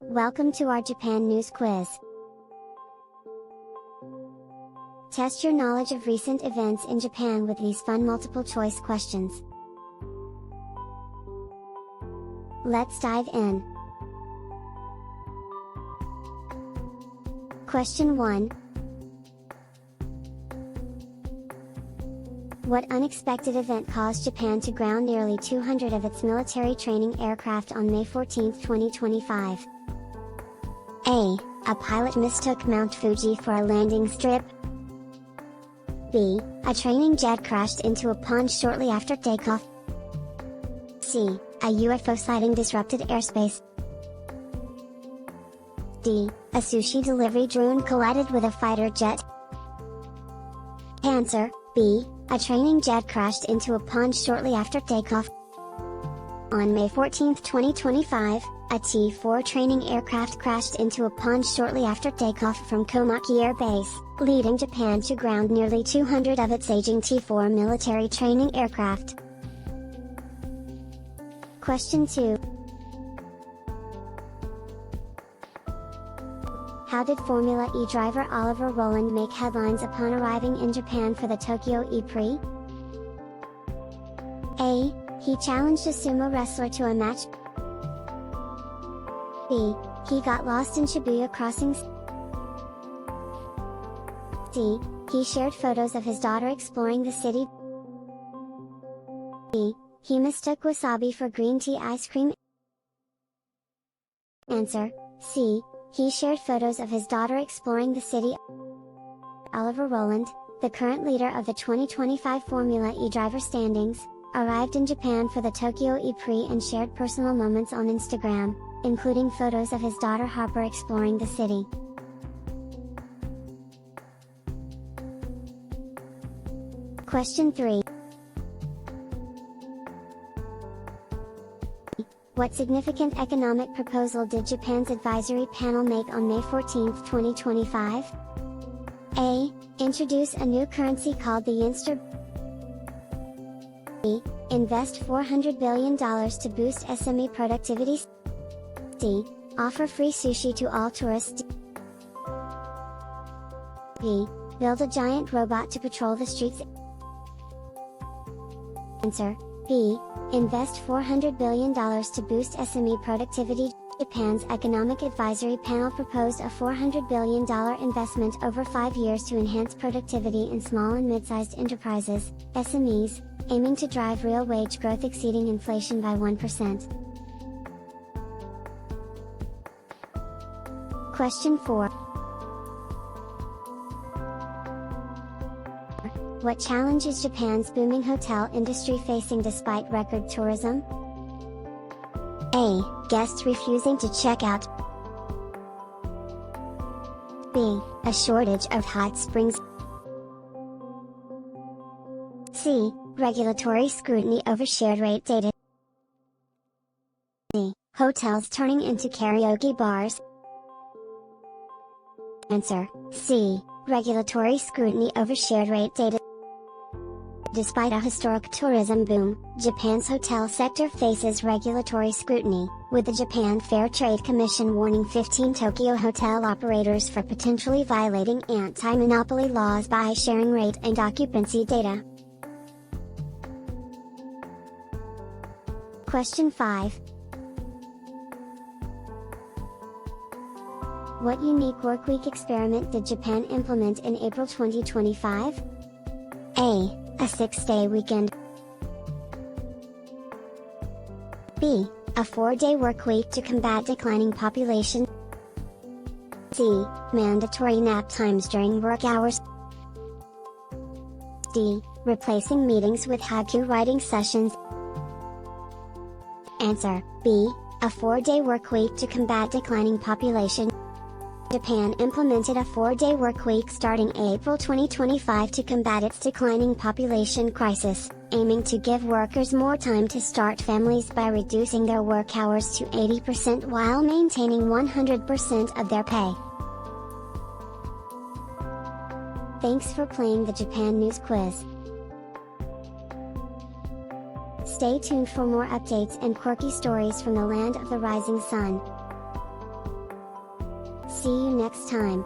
Welcome to our Japan News Quiz. Test your knowledge of recent events in Japan with these fun multiple choice questions. Let's dive in. Question 1. What unexpected event caused Japan to ground nearly 200 of its military training aircraft on May 14, 2025? A. A pilot mistook Mount Fuji for a landing strip. B. A training jet crashed into a pond shortly after takeoff. C. A UFO sighting disrupted airspace. D. A sushi delivery drone collided with a fighter jet. Answer: B. A training jet crashed into a pond shortly after takeoff. On May 14, 2025, a T-4 training aircraft crashed into a pond shortly after takeoff from Komaki Air Base, leading Japan to ground nearly 200 of its aging T-4 military training aircraft. Question 2. How did Formula E driver Oliver Rowland make headlines upon arriving in Japan for the Tokyo E-Prix? A. He challenged a sumo wrestler to a match. B. He got lost in Shibuya crossings. C. He shared photos of his daughter exploring the city. D. He mistook wasabi for green tea ice cream. Answer: C. He shared photos of his daughter exploring the city. Oliver Rowland, the current leader of the 2025 Formula E driver standings, arrived in Japan for the Tokyo E-Prix and shared personal moments on Instagram, including photos of his daughter Harper exploring the city. Question 3. What significant economic proposal did Japan's advisory panel make on May 14, 2025? A. Introduce a new currency called the yenster. B. Invest $400 billion to boost SME productivity. C. Offer free sushi to all tourists. D. Build a giant robot to patrol the streets. Answer: B. Invest $400 billion to boost SME productivity. Japan's Economic Advisory Panel proposed a $400 billion investment over 5 years to enhance productivity in small and mid-sized enterprises, SMEs, aiming to drive real wage growth exceeding inflation by 1%. Question 4. What challenge is Japan's booming hotel industry facing despite record tourism? A. Guests refusing to check out. B. A shortage of hot springs. C. Regulatory scrutiny over shared rate data. D. Hotels turning into karaoke bars. Answer: C. Regulatory scrutiny over shared rate data. Despite a historic tourism boom, Japan's hotel sector faces regulatory scrutiny, with the Japan Fair Trade Commission warning 15 Tokyo hotel operators for potentially violating anti-monopoly laws by sharing rate and occupancy data. Question 5. What unique workweek experiment did Japan implement in April 2025? A. A 6-day weekend. B. A 4-day workweek to combat declining population. C. Mandatory nap times during work hours. D. Replacing meetings with haiku writing sessions. Answer: B. A 4-day workweek to combat declining population. Japan implemented a 4-day workweek starting April 2025 to combat its declining population crisis, aiming to give workers more time to start families by reducing their work hours to 80% while maintaining 100% of their pay. Thanks for playing the Japan News Quiz. Stay tuned for more updates and quirky stories from the land of the rising sun. See you next time.